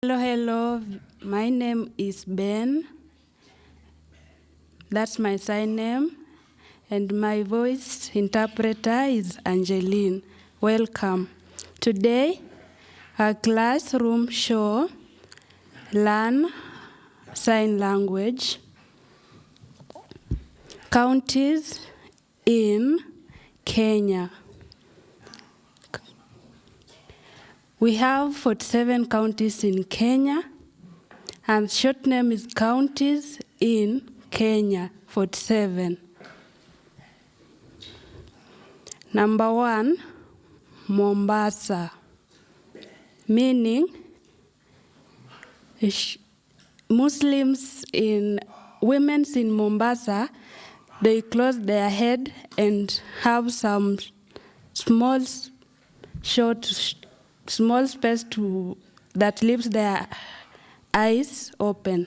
Hello. My name is Ben. That's my sign name. And my voice interpreter is Angeline. Welcome. Today, our classroom show learn sign language, counties in Kenya. We have 47 counties in Kenya, and short name is counties in Kenya, 47. Number 1, Mombasa, meaning women in Mombasa, they close their head and have some small space that leaves their eyes open.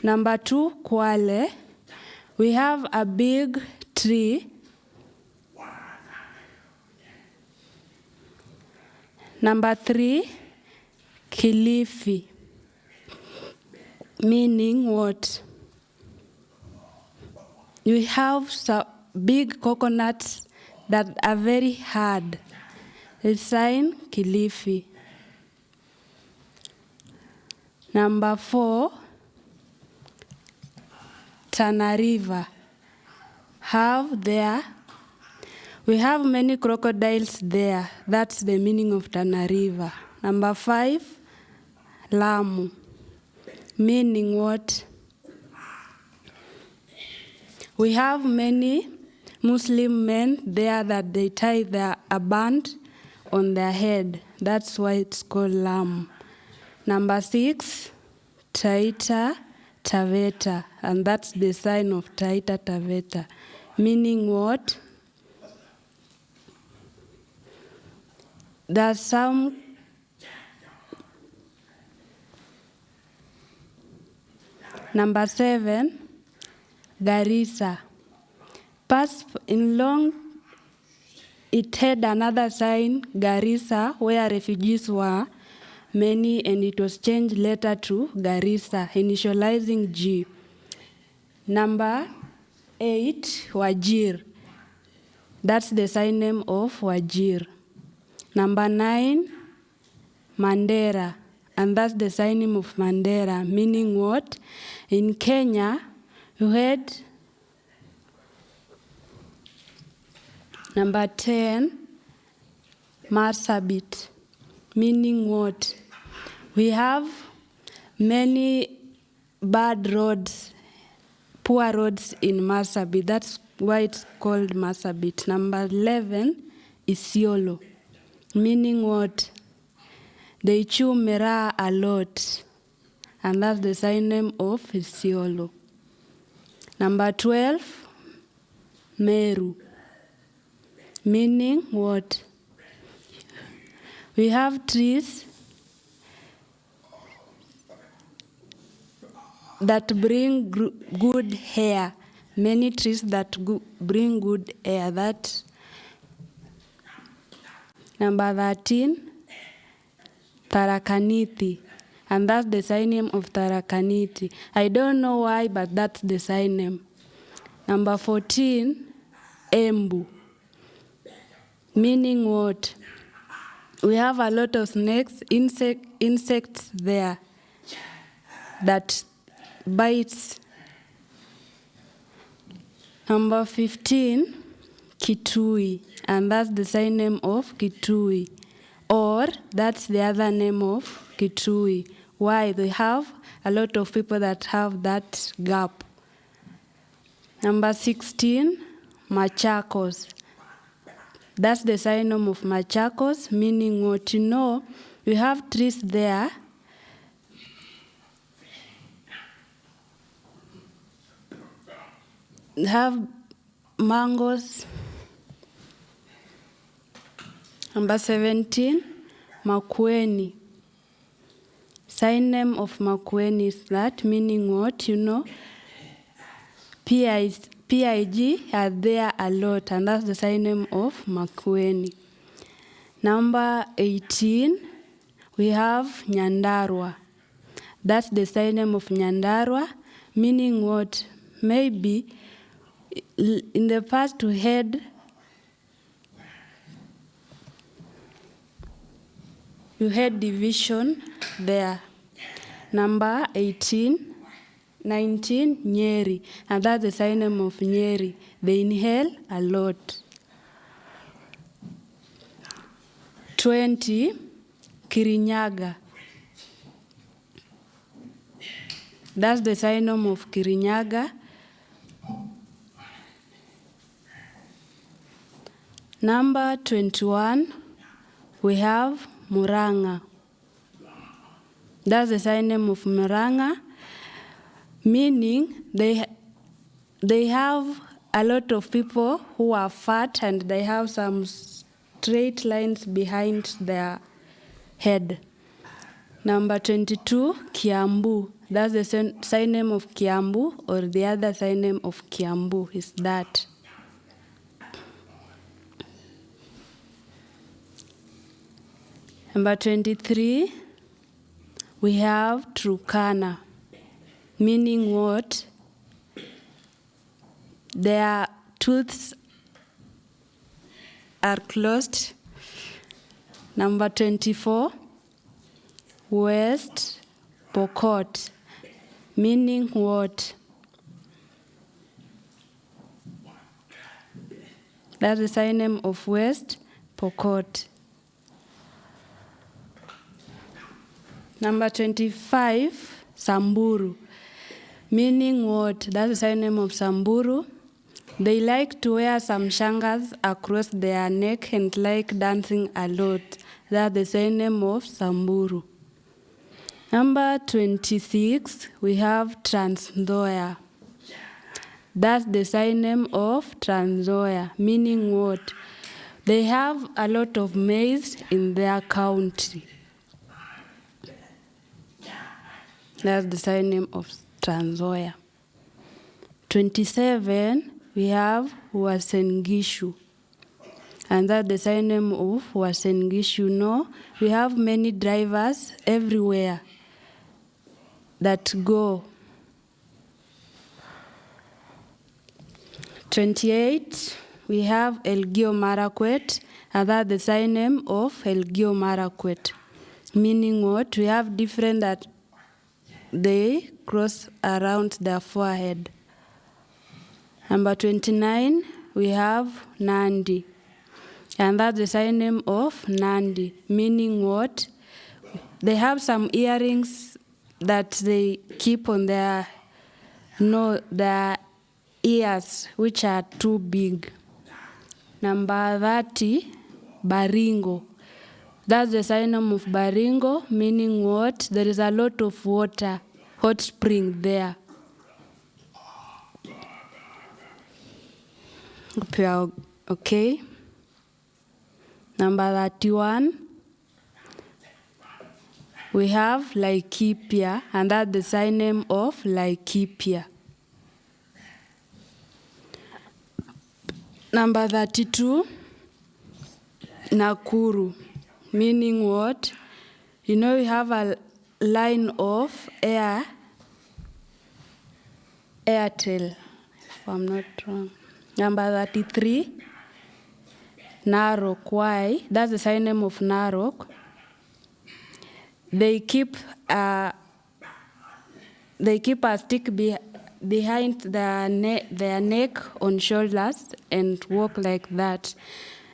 Number 2, Kwale. We have a big tree. Number 3, Kilifi, meaning what? We have some big coconuts that are very hard. It's sign Kilifi. Number 4, Tana River. We have many crocodiles there. That's the meaning of Tana River. Number 5, Lamu, meaning what? We have many Muslim men there that they tie a band on their head. That's why it's called Lamu. Number 6, Taita Taveta, and that's the sign of Taita Taveta, meaning what? There's some Number 7, Garissa. Past in long, it had another sign, Garissa, where refugees were many, and it was changed later to Garissa, initializing G. Number 8, Wajir. That's the sign name of Wajir. Number 9, Mandera, and that's the sign name of Mandera, meaning what? In Kenya, you had Number 10, Marsabit, meaning what? We have many bad roads, poor roads in Marsabit. That's why it's called Marsabit. Number 11, Isiolo, meaning what? They chew miraa a lot, and that's the sign name of Isiolo. Number 12, Meru, meaning what? We have trees that bring good air. Many trees that bring good air. That. Number 13, Tarakaniti, and that's the sign name of Tarakaniti. I don't know why, but that's the sign name. Number 14, Embu, meaning what? We have a lot of snakes, insects there that bites. Number 15, Kitui, and that's the sign name of Kitui, or that's the other name of Kitui. Why? They have a lot of people that have that gap. Number 16, Machakos. That's the sign name of Machakos, meaning what? You know, we have trees there. They have mangoes. Number 17, Makueni. Sign name of Makueni is that, meaning what? You know, PIG are there a lot, and that's the sign name of Makueni. Number 18, we have Nyandarua. That's the sign name of Nyandarua, meaning what? Maybe in the past we had division there. Number 18, 19, Nyeri. And that's the sign name of Nyeri. They inhale a lot. 20, Kirinyaga. That's the sign name of Kirinyaga. Number 21, we have Muranga. That's the sign name of Muranga, meaning they have a lot of people who are fat and they have some straight lines behind their head. Number 22, Kiambu. That's the sign name of Kiambu, or the other sign name of Kiambu is that. Number 23, we have Turkana, meaning what? Their tooths are closed. Number 24, West Pokot, meaning what? That's the sign name of West Pokot. Number 25, Samburu, meaning what? That's the sign name of Samburu. They like to wear some shangas across their neck and like dancing a lot. That's the sign name of Samburu. Number 26, we have Trans Nzoia. That's the sign name of Trans Nzoia, meaning what? They have a lot of maize in their county. That's the sign name of Trans Nzoia. 27, we have Uasin Gishu. And that's the sign name of Uasin Gishu. No, we have many drivers everywhere that go. 28, we have Elgeyo Marakwet, and that's the sign name of Elgeyo Marakwet. Meaning what? We have different that they cross around their forehead. Number 29, we have Nandi. And that's the sign name of Nandi, meaning what? They have some earrings that they keep on their ears, which are too big. Number 30, Baringo. That's the sign name of Baringo, meaning what? There is a lot of water, hot spring there. Okay. Number 31, we have Laikipia, and that's the sign name of Laikipia. Number 32, Nakuru, meaning what? You know, we have a line of Airtel, if I'm not wrong. Number 33, Narok. Why? That's the sign name of Narok. They keep a stick behind their neck on shoulders and walk like that.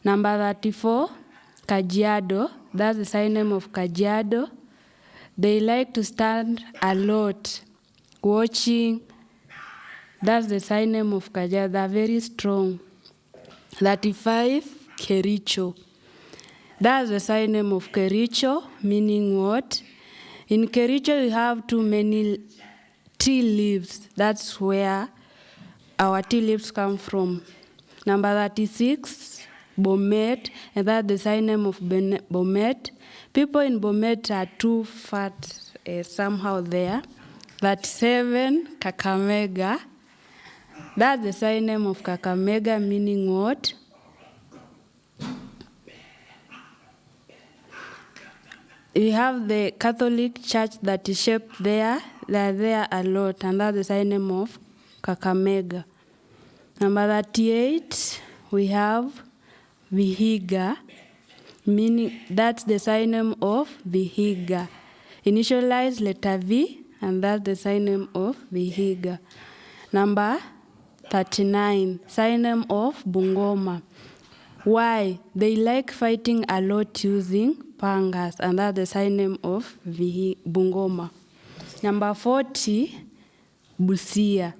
Number 34, Kajiado. That's the sign name of Kajiado. They like to stand a lot, watching. That's the sign name of Kajiado. They're very strong. 35, Kericho. That's the sign name of Kericho, meaning what? In Kericho, we have too many tea leaves. That's where our tea leaves come from. Number 36, Bomet, and that's the sign name of Bomet. People in Bomet are too fat somehow there. 37, Kakamega. That's the sign name of Kakamega, meaning what? we have the Catholic Church that is shaped there. They are there a lot, and that's the sign name of Kakamega. Number 38, we have Vihiga, meaning that's the sign name of Vihiga. Initialize letter V, and that's the sign name of Vihiga. Number 39, sign name of Bungoma. Why? They like fighting a lot using pangas, and that's the sign name of Bungoma. Number 40, Busia.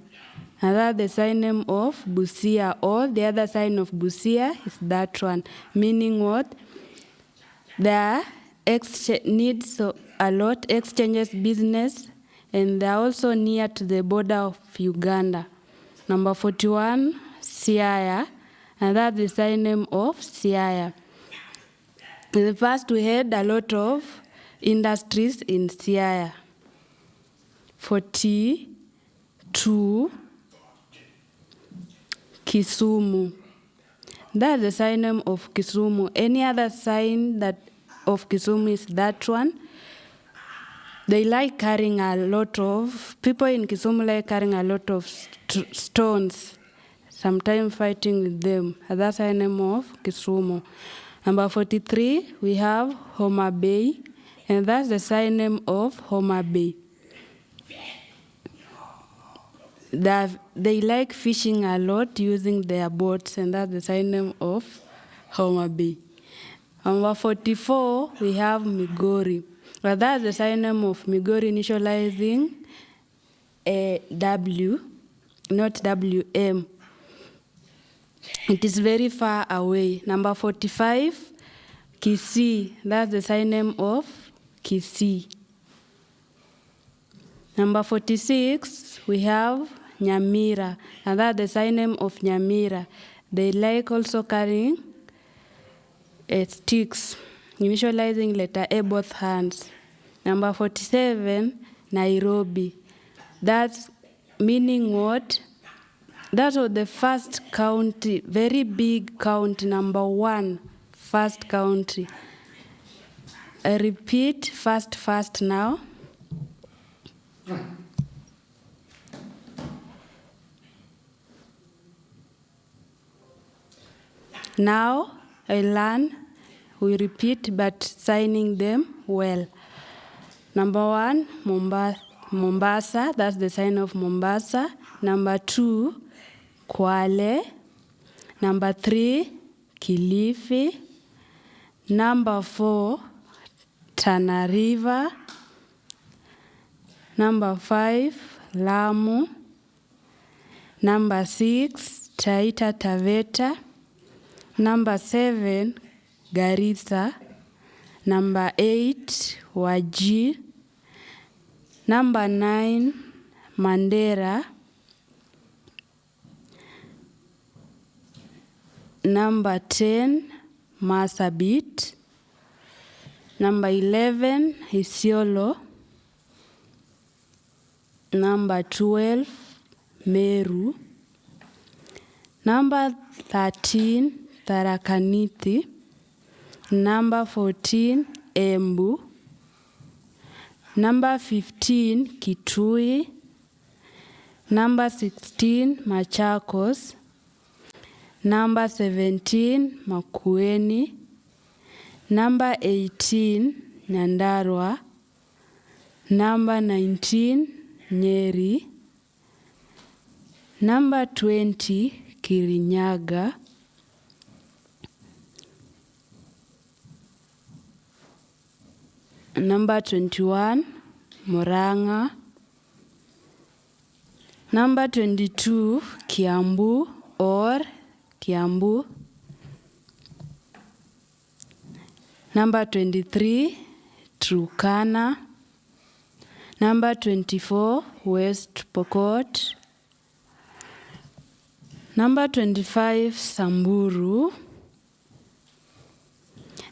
And that's the sign name of Busia, or the other sign of Busia is that one. Meaning what? There needs a lot, exchanges business, and they're also near to the border of Uganda. Number 41, Siaya, and that's the sign name of Siaya. In the past, we had a lot of industries in Siaya. 42, Kisumu. That's the sign name of Kisumu. Any other sign that of Kisumu is that one. They like carrying a lot of, people in Kisumu like carrying a lot of stones, sometimes fighting with them. That's the name of Kisumu. Number 43, we have Homa Bay, and that's the sign name of Homa Bay. They like fishing a lot using their boats, and that's the sign name of Homa Bay. Number 44, we have Migori. But that's the sign name of Migori, initializing a W, not WM. It is very far away. Number 45, Kisii. That's the sign name of Kisii. Number 46, we have Nyamira, and that's the sign name of Nyamira. They like also carrying sticks, initializing letter A both hands. Number 47, Nairobi. That's meaning what? That was the first county, very big county, number 1, first country. I repeat, fast now. Now I learn, we repeat, but signing them well. Number 1, Mombasa, that's the sign of Mombasa. Number 2, Kwale. Number 3, Kilifi. Number 4, Tana River. Number 5, Lamu. Number 6, Taita Taveta. Number 7, Garissa. Number 8, Wajir. Number 9, Mandera. Number 10, Marsabit. Number 11, Isiolo. Number 12, Meru. Number 13, Tharaka Nithi. Number 14, Embu. Number 15, Kitui. Number 16, Machakos. Number 17, Makueni. Number 18, Nyandarua. Number 19, Nyeri. Number 20, Kirinyaga. Number 21, Murang'a. Number 22, Kiambu or Kiambu. Number 23, Turkana. Number 24, West Pokot. Number 25, Samburu.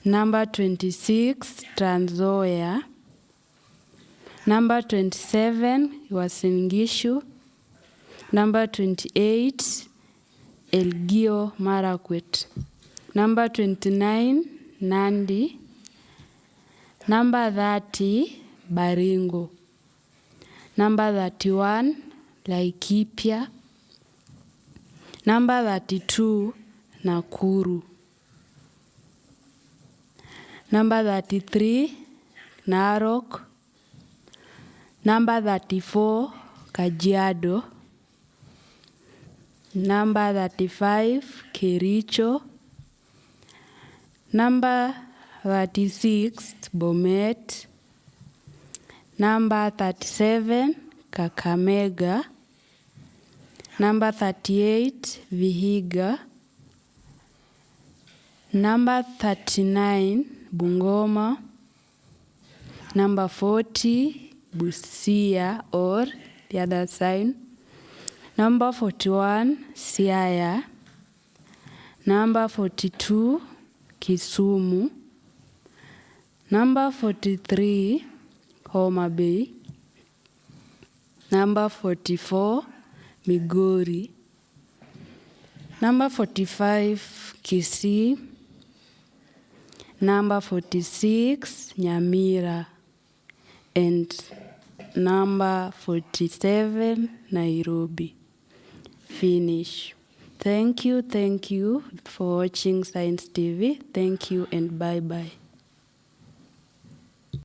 Number 26, Trans Nzoia. Number 27, Uasin Gishu. Number 28, Elgeyo Marakwet. Number 29, Nandi. Number 30, Baringo. Number 31, Laikipia. Number 32, Nakuru. Number 33, Narok. Number 34, Kajiado. Number 35, Kericho. Number 36, Bomet. Number 37, Kakamega. Number 38, Vihiga. Number 39, Bungoma. Number 40, Busia, or the other side. Number 41, Siaya. Number 42, Kisumu. Number 43, Homa Bay. Number 44, Migori. Number 45, Kisii. Number 46, Nyamira. And number 47, Nairobi. Finish. Thank you for watching Science TV. Thank you and bye-bye.